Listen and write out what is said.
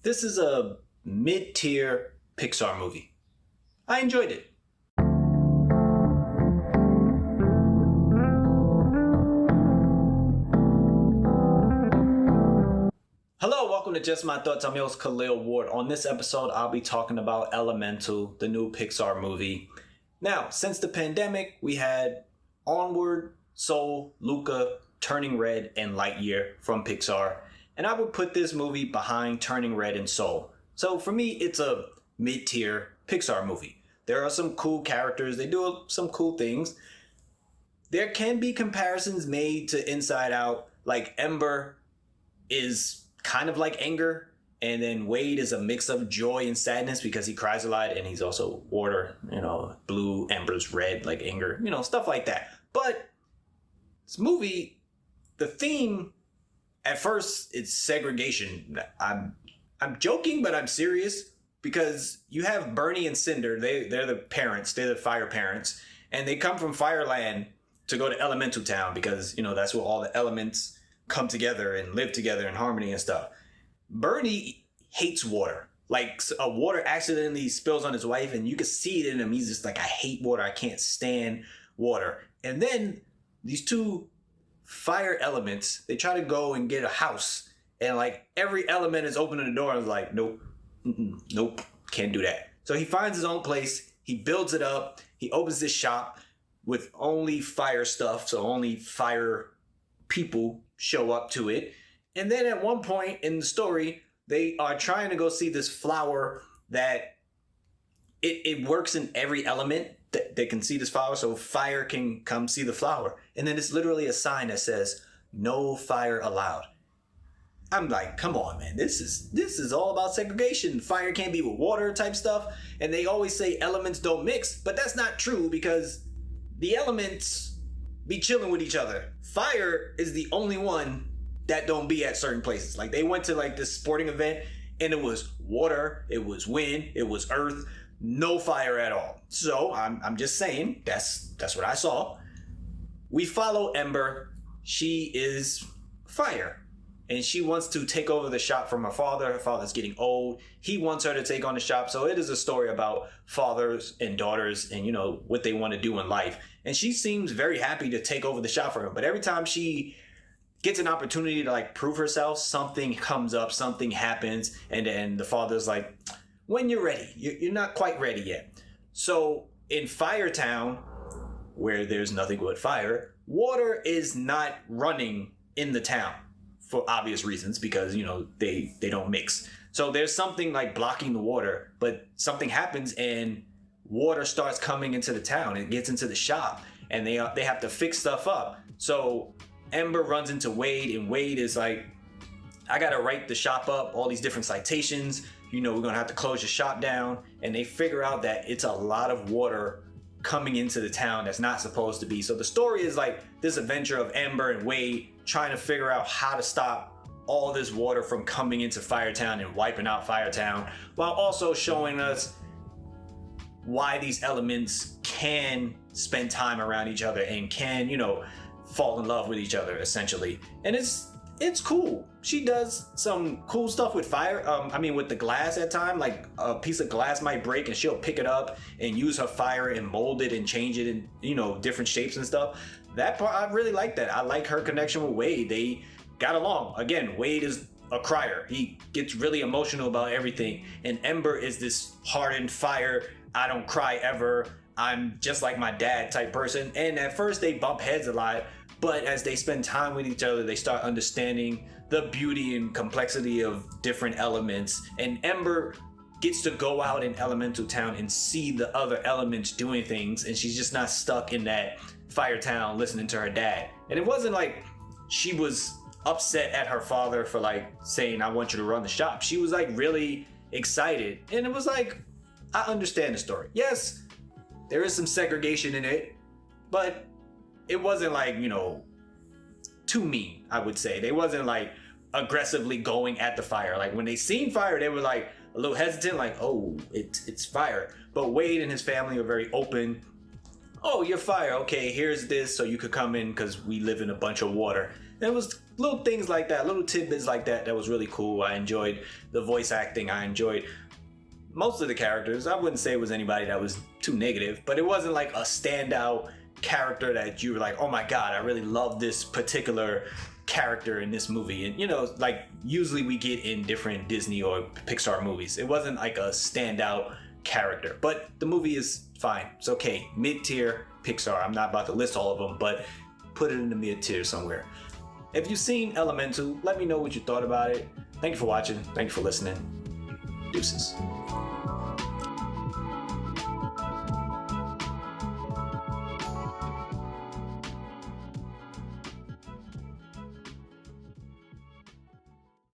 This is a mid-tier Pixar movie. I enjoyed it. Hello, welcome to Just My Thoughts. I'm your host, Khaleel Ward. On this episode, I'll be talking about Elemental, the new Pixar movie. Now, since the pandemic, we had Onward, Soul, Luca, Turning Red, and Lightyear from Pixar. And I would put this movie behind Turning Red and Soul. So for me, it's a mid-tier Pixar movie. There are some cool characters. They do some cool things. There can be comparisons made to Inside Out. Like Ember is kind of like anger. And then Wade is a mix of joy and sadness because he cries a lot. And he's also water, blue, Ember's red, like anger, stuff like that. But this movie, the theme, at first, it's segregation. I'm joking, but I'm serious because you have Bernie and Cinder. They're the parents. They're the fire parents. And they come from Fireland to go to Elemental Town because, that's where all the elements come together and live together in harmony and stuff. Bernie hates water. Like, a water accidentally spills on his wife, and you can see it in him. He's just like, I hate water. I can't stand water. And then these two fire elements, they try to go and get a house, and like every element is opening the door and is like, nope, nope, can't do that. So he finds his own place, he builds it up, he opens this shop with only fire stuff, so only fire people show up to it. And then at one point in the story, they are trying to go see this flower that it works in every element. They can see this flower, so fire can come see the flower. And then it's literally a sign that says, no fire allowed. I'm like, come on, man. This is all about segregation. Fire can't be with water type stuff. And they always say elements don't mix, but that's not true because the elements be chilling with each other. Fire is the only one that don't be at certain places. Like they went to like this sporting event and it was water, it was wind, it was earth. No fire at all. So I'm just saying that's what I saw. We follow Ember. She is fire. And she wants to take over the shop from her father. Her father's getting old. He wants her to take on the shop. So it is a story about fathers and daughters and, what they want to do in life. And she seems very happy to take over the shop for him. But every time she gets an opportunity to like prove herself, something comes up, something happens. And then the father's like, when you're ready, you're not quite ready yet. So in Firetown, where there's nothing but fire, water is not running in the town for obvious reasons because, they don't mix. So there's something like blocking the water, but something happens and water starts coming into the town. It gets into the shop and they have to fix stuff up. So Ember runs into Wade and Wade is like, I got to write the shop up, all these different citations. We're going to have to close your shop down. And they figure out that it's a lot of water coming into the town that's not supposed to be. So the story is like this adventure of Ember and Wade trying to figure out how to stop all this water from coming into Firetown and wiping out Firetown, while also showing us why these elements can spend time around each other and can, fall in love with each other, essentially. And it's cool. She does some cool stuff with fire. With the glass at time, like a piece of glass might break and she'll pick it up and use her fire and mold it and change it in, different shapes and stuff. That part, I really like that. I like her connection with Wade. They got along. Again, Wade is a crier. He gets really emotional about everything. And Ember is this hardened fire. I don't cry ever. I'm just like my dad type person. And at first they bump heads a lot. But as they spend time with each other, they start understanding the beauty and complexity of different elements. And Ember gets to go out in Elemental Town and see the other elements doing things. And she's just not stuck in that fire town listening to her dad. And it wasn't like she was upset at her father for like saying, I want you to run the shop. She was like really excited. And it was like, I understand the story. Yes, there is some segregation in it, but it wasn't like, too mean, I would say. They wasn't like aggressively going at the fire. Like when they seen fire, they were like a little hesitant, like, oh, it's fire. But Wade and his family are very open. Oh, you're fire. Okay, here's this so you could come in because we live in a bunch of water. And it was little things like that, little tidbits like that, that was really cool. I enjoyed the voice acting. I enjoyed most of the characters. I wouldn't say it was anybody that was too negative, but it wasn't like a standout character that you were like, oh my god, I really love this particular character in this movie. And you know, like usually we get in different Disney or Pixar movies, it wasn't like a standout character. But the movie is fine, it's okay, mid-tier Pixar. I'm not about to list all of them, but put it in the mid-tier somewhere. If you've seen Elemental, let me know what you thought about it. Thank you for watching, thank you for listening. Deuces.